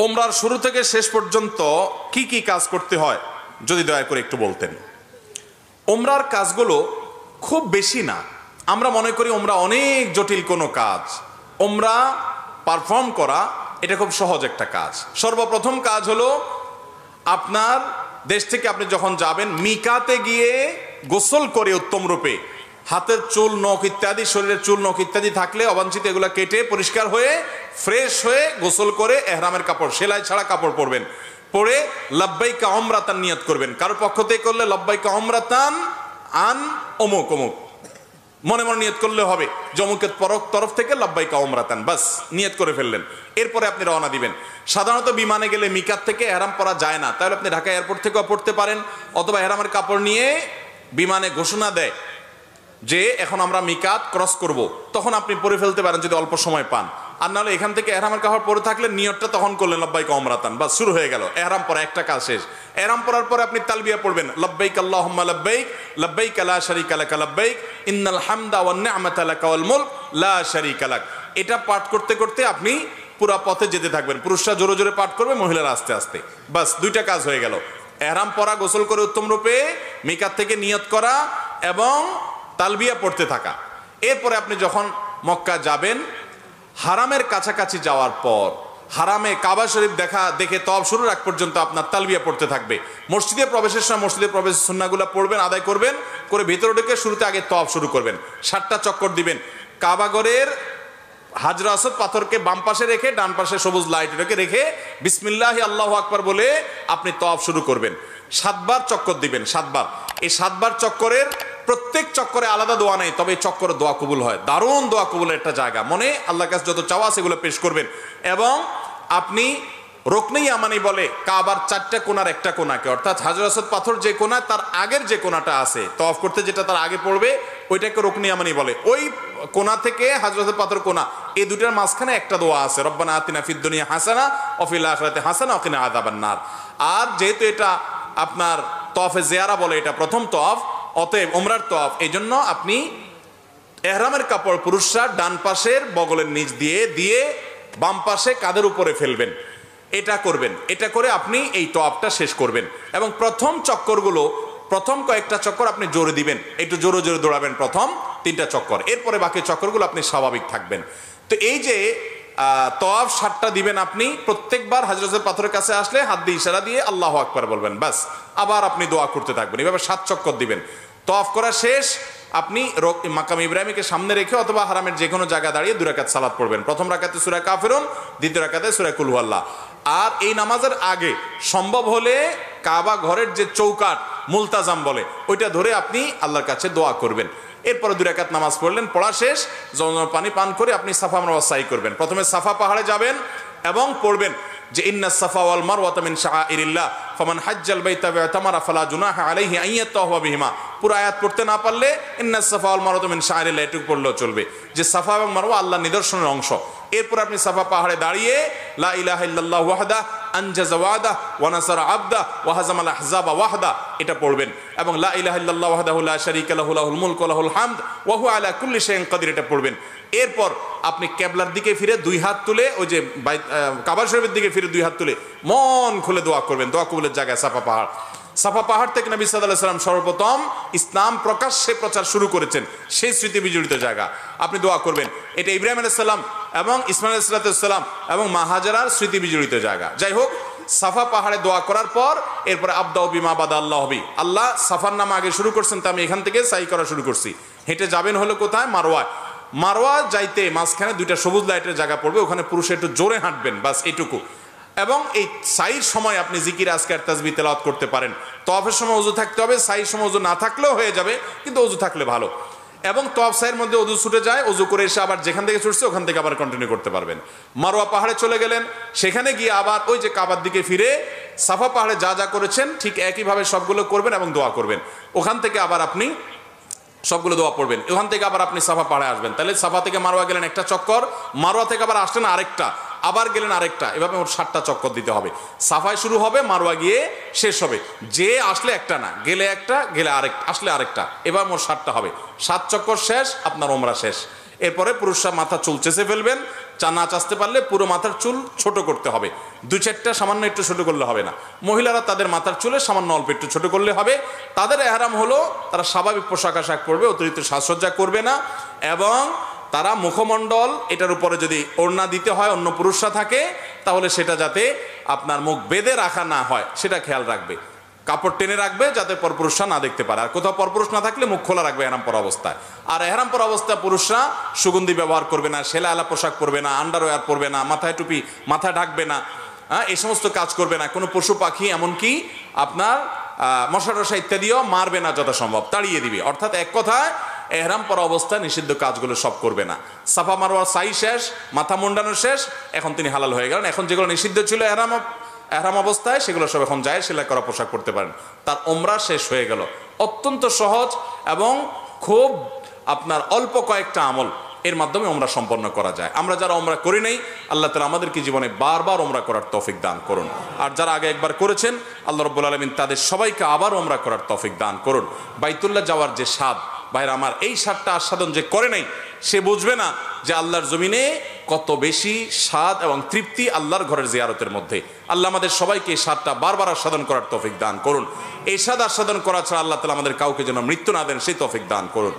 ওমরার শুরু থেকে শেষ পর্যন্ত কি কি কাজ করতে হয় যদি দয়া করে একটু বলতেন। ওমরার কাজগুলো খুব বেশি না, আমরা মনে করি ওমরা অনেক জটিল কোনো কাজ। ওমরা পারফর্ম করা এটা খুব সহজ একটা কাজ। সর্বপ্রথম কাজ হলো আপনার দেশ থেকে আপনি যখন যাবেন মিকাতে গিয়ে গোসল করে উত্তম রূপে হাতের চুল নখ ইত্যাদি, শরীরের চুল নখ ইত্যাদি থাকলে অবাঞ্ছিত এগুলো কেটে পরিষ্কার হয়ে ফ্রেশ হয়ে গোসল করে এহরামের কাপড়, সেলাই ছাড়া কাপড় পরবেন, পরে লাব্বাইকা উমরাতান নিয়ত করবেন। কারোর পক্ষ থেকে করলে লাব্বাইকা উমরাতান আন অমুক অমুক মনে মনে নিয়ত করলে হবে, জমুকের তরফ থেকে লাব্বাইকা উমরাতান, বাস নিয়ত করে ফেললেন। এরপরে আপনি রওনা দিবেন। সাধারণত বিমানে গেলে মিকাত থেকে এহরাম পরা যায় না, তাহলে আপনি ঢাকা এয়ারপোর্ট থেকেও পড়তে পারেন, অথবা এহরামের কাপড় নিয়ে বিমানে ঘোষণা দেয় যে এখন আমরা মিকাত ক্রস করব, তখন আপনি পরে ফেলতে পারেন যদি অল্প সময় পান। আর নাহলে এখান থেকে এহরামের কাপড় পরে থাকলে নিয়তটা তখন করলেন লাব্বাইকা উমরাতান, বাস শুরু হয়ে গেল এহরাম পরা, একটা কাজ শেষ। এহরাম পরার পরে আপনি তালবিয়া পড়বেন, লাব্বাইক আল্লাহুম্মা লাব্বাইক লাব্বাইক লা শারীকা লাক লাব্বাইক ইন্নাল হামদা ওয়ান নি'মাতা লাকা ওয়াল মুলক লা শারীকা লাক। এটা পাঠ করতে করতে আপনি পুরা পথে যেতে থাকবেন। পুরুষরা জোরে জোরে পাঠ করবে, মহিলারা আস্তে আস্তে, বাস দুইটা কাজ হয়ে গেল। এহরাম পরা, গোসল করে উত্তম রূপে মিকাত থেকে নিয়ত করা এবং তালবিয়া পড়তে থাকা। এরপরে আপনি যখন মক্কা যাবেন, হারামের কাছাকাছি যাওয়ার পর হারামে কাবা শরীফ দেখে তওয়াফ শুরুর আগ পর্যন্ত আপনার তালবিয়া পড়তে থাকবে। মসজিদে প্রবেশের সময় মসজিদে প্রবেশের সুন্নাহগুলো পড়বেন, আদায় করবেন, করে ভিতরে ঢুকে শুরুতে আগে তওয়াফ শুরু করবেন। 7টা চক্কর দিবেন। কাবাগরের হাজরা আসওয়াদ পাথরকে বাম পাশে রেখে ডান পাশে সবুজ লাইট রেখে বিসমিল্লাহি আল্লাহু আকবার বলে আপনি তওয়াফ শুরু করবেন। 7বার চক্কর দিবেন, 7বার। এই 7বার চক্করের প্রত্যেক চক্করে আলাদা দোয়া নেই, তবে এই চক্করে দোয়া কবুল হয়। দারুণ দোয়া কবুলের একটা জায়গা। মনে আল্লাহর কাছে যত চাওয়া সেগুলো পেশ করবেন। এবং আপনি রুকনে ইয়ামানি বলে কাবার 4টা কোণার একটা কোণাকে, অর্থাৎ হাজর আসওয়াদ পাথর যে কোণা তার আগের যে কোণাটা আছে তওয়াফ করতে যেটা তার আগে পড়বে ওইটাকে রুকনে ইয়ামানি বলে। ওই কোণা থেকে হাজর আসওয়াদ পাথর কোণা, এই দুটার মাঝখানে একটা দোয়া আছে, রব্বানা আতিনা ফিদ দুনিয়া হাসানা ওয়া ফিল আখিরাতি হাসানা ওয়া কিনা আযাবান নার। আর যেহেতু এটা আপনার তওয়াফে জিয়ারা বলে, এটা প্রথম তওয়াফ, অতএব ওমরার তওয়াফ, এই জন্য আপনি এহরামের কাপড় পুরুষরা ডান পাশের বগলের নিচ দিয়ে বাম পাশে কাঁধের উপরে ফেলবেন। এটা করবেন। এটা করে আপনি এই তওয়াফটা শেষ করবেন। এবং প্রথম চক্করগুলো, প্রথম কয়েকটা চক্কর আপনি জোরে দিবেন, একটু জোরে জোরে দৌড়াবেন প্রথম 3টা চক্কর। এরপরে বাকি চক্করগুলো আপনি স্বাভাবিক থাকবেন। তো এই যে তওয়াফ 7টা দিবেন আপনি, প্রত্যেকবার হাজরতের পাথরের কাছে আসলে হাত দিয়ে ইশারা দিয়ে আল্লাহু আকবার বলবেন, বাস। আবার আপনি দোয়া করতে থাকবেন, এভাবে 7 চক্কর দিবেন। তওয়াফ করা শেষ, আপনি মাকাম ইব্রাহিমকে সামনে রেখে অথবা হারামের যে কোনো জায়গা দাঁড়িয়ে 2 রাকাত সালাত পড়বেন। প্রথম রাকাতে সূরা কাফিরুন, দ্বিতীয় রাকাতে সূরা কুল হুয়াল্লাহ। আর এই নামাজের আগে সম্ভব হলে কাবা ঘরের যে চৌকাট মুলতাজাম বলে ওইটা ধরে আপনি আল্লাহর কাছে দোয়া করবেন। এরপরে 2 রাকাত নামাজ পড়লেন, পড়া শেষ, জমজম পানি পান করে আপনি সাফা মারওয়া সাই করবেন। প্রথমে সাফা পাহাড়ে যাবেন এবং পড়বেন যে ইন্নাস সাফা ওয়াল মারওয়াতা মিন শাআইরিল্লাহ ফামান হাজ্জাল বাইতা ওয়া তামারা ফালা জুনাহা আলাইহি আন ইয়াতাওয়াফা বিহিমা। পুরো আয়াত পড়তে না পারলে ইন্নাস সাফা ওয়াল মারওয়াতা মিন শাআইরিল্লাহ এটুকু পড়লেও চলবে, যে সাফা এবং মারওয়া আল্লাহর নিদর্শনের অংশ। এরপর আপনি সাফা পাহাড়ে দাঁড়িয়ে লা ইলাহা ইল্লাল্লাহু ওয়াহদা আনজাযা ওয়াদা ওয়া নাসারা আবদা ওয়া হাজামাল আহজাবা ওয়াহদা এটা পড়বেন। এবং লা ইলাহা ইল্লাল্লাহু ওয়াহদাহু লা শারীকা লাহু লাহুল মুলকু ওয়া লাহুল হামদ ওয়া হুয়া আলা কুল্লি শাইইন কাদির এটা পড়বেন। এরপর আপনি কিবলার দিকে ফিরে 2 হাত তুলে, ওই যে কাবা শরীফের দিকে ফিরে 2 হাত তুলে মন খুলে দোয়া করবেন। দোয়া কবুলের জায়গায় সাফা পাহাড়। সাফা পাহাড় থেকে নবী সাল্লাল্লাহু আলাইহি ওয়াসাল্লাম সর্বপ্রথম ইসলাম প্রকাশ্যে প্রচার শুরু করেছেন, সেই স্মৃতি বিজড়িত জায়গা। আপনি দোয়া করবেন। এটা ইব্রাহিম আলাইহিস সালাম এবং ইসমাঈল আলাইহিস সালাম এবং মা হাজারার স্মৃতি বিজড়িত জায়গা। যাই হোক, সাফা পাহাড়ে দোয়া করার পর এরপরে আবদাউ বিমা বাদা আল্লাহ বি, আল্লাহ সাফার নাম আগে শুরু করছেন, তা আমি এখান থেকে সাই করা শুরু করছি। হেঁটে যাবেন হলো কোথায়? মারওয়ায়। মারওয়া যাইতে মাঝখানে 2টা সবুজ লাইটের জায়গা পড়বে, ওখানে পুরুষে একটু জোরে হাঁটবেন, বাস এইটুকু। এবং এই সাইর সময় আপনি জিকির আজকার তাসবিহ তেলাওয়াত করতে পারেন। তওয়াফের সময় ওযু থাকতে হবে, সাইর সময় ওযু না থাকলেও হয়ে যাবে, কিন্তু ওযু থাকলে ভালো। এবং তওয়াফ সাইয়ের মধ্যে ওযু ছুটে যায়, ওযু করে এসে আবার যেখান থেকে ছুটছে ওখান থেকে আবার কন্টিনিউ করতে পারবেন। মারওয়া পাহাড়ে চলে গেলেন, সেখানে গিয়ে আবার ওই যে কাবার দিকে ফিরে সাফা পাহাড়ে যা যা করেছেন ঠিক একইভাবে সবগুলো করবেন এবং দোয়া করবেন। ওখান থেকে আবার আপনি সবগুলো দোয়া পড়বেন। ওখান থেকে আবার আপনি সাফা পাহাড়ে আসবেন। তাহলে সাফা থেকে মারওয়া গেলেন একটা চক্কর, মারওয়া থেকে আবার আসলেন আরেকটা, আবার গেলেন আরেকটা, এভাবে মোট 7টা চক্কর দিতে হবে। সাফায় শুরু হবে, মারওয়া গিয়ে শেষ হবে। যে আসলে একটা না, গেলে একটা, গেলে আরেকটা, আসলে আরেকটা, এবার মোট 7টা হবে। 7 চক্কর শেষ, আপনার ওমরা শেষ। এরপরে পুরুষরা মাথা চুল চেঁচে ফেলবেন, নাচ আসতে পারলে পুরো মাথার চুল ছোট করতে হবে, 2-4টা সামান্য একটু ছোট করলে হবে না। মহিলারা তাদের মাথার চুলে সামান্য অল্প একটু ছোট করলে হবে। তাদের এহরাম হলো তারা স্বাভাবিক পোশাক আশাক পরবে, অতিরিক্ত সাজসজ্জা করবে না, এবং তারা মুখমণ্ডল এটার উপরে যদি ওড়না দিতে হয় অন্য পুরুষরা থাকে তাহলে সেটা যাতে আপনার মুখ বেঁধে রাখা না হয় সেটা খেয়াল রাখবে, কাপড় টেনে রাখবে যাতে পরপুরুষরা না দেখতে পারে। আর কোথাও পরপুরুষ না থাকলে মুখ খোলা রাখবে এহরাম পরা অবস্থায়। আর এহরাম পরা অবস্থায় পুরুষরা সুগন্ধি ব্যবহার করবে না, সেলাইওয়ালা পোশাক পরবে না, আন্ডারওয়্যার পরবে না, মাথায় টুপি মাথা ঢাকবে না, এই সমস্ত কাজ করবে না। কোনো পশু পাখি এমনকি আপনার মশা টশা ইত্যাদিও মারবে না, যথাসম্ভব তাড়িয়ে দিবে। অর্থাৎ এক কথায় এহরাম পরা অবস্থায় নিষিদ্ধ কাজগুলো সব করবে না। সাফা মারওয়ার সাই শেষ, মাথা মুন্ডানো শেষ, এখন তিনি হালাল হয়ে গেলেন। এখন যেগুলো নিষিদ্ধ ছিল এহরাম অবস্থায় সেগুলো সব এখন যায়, সেলাই করা পোশাক পরতে পারেন। তার ওমরা শেষ হয়ে গেল। অত্যন্ত সহজ এবং খুব আপনার অল্প কয়েকটা আমল এর মাধ্যমে ওমরা সম্পন্ন করা যায়। আমরা যারা ওমরা করি নাই, আল্লাহ তাআলা আমাদেরকে জীবনে বারবার ওমরা করার তৌফিক দান করুন। আর যারা আগে একবার করেছেন, আল্লাহ রাব্বুল আলামিন তাদের সবাইকে আবার ওমরা করার তৌফিক দান করুন। বাইতুল্লাহ যাওয়ার যে স্বাদ, ভাইরা আমার, এই স্বাদটা আস্বাদন যে করে নাই সে বুঝবে না যে আল্লাহর জমিনে কত বেশি স্বাদ এবং তৃপ্তি আল্লাহর ঘরের জিয়ারতের মধ্যে। আল্লাহ আমাদের সবাইকে এই স্বাদটা বারবার আস্বাদন করার তৌফিক দান করুন। এই স্বাদ আস্বাদন করা ছাড়া আল্লাহ তাআলা আমাদের কাউকে যেন মৃত্যু না দেন সেই তৌফিক দান করুন।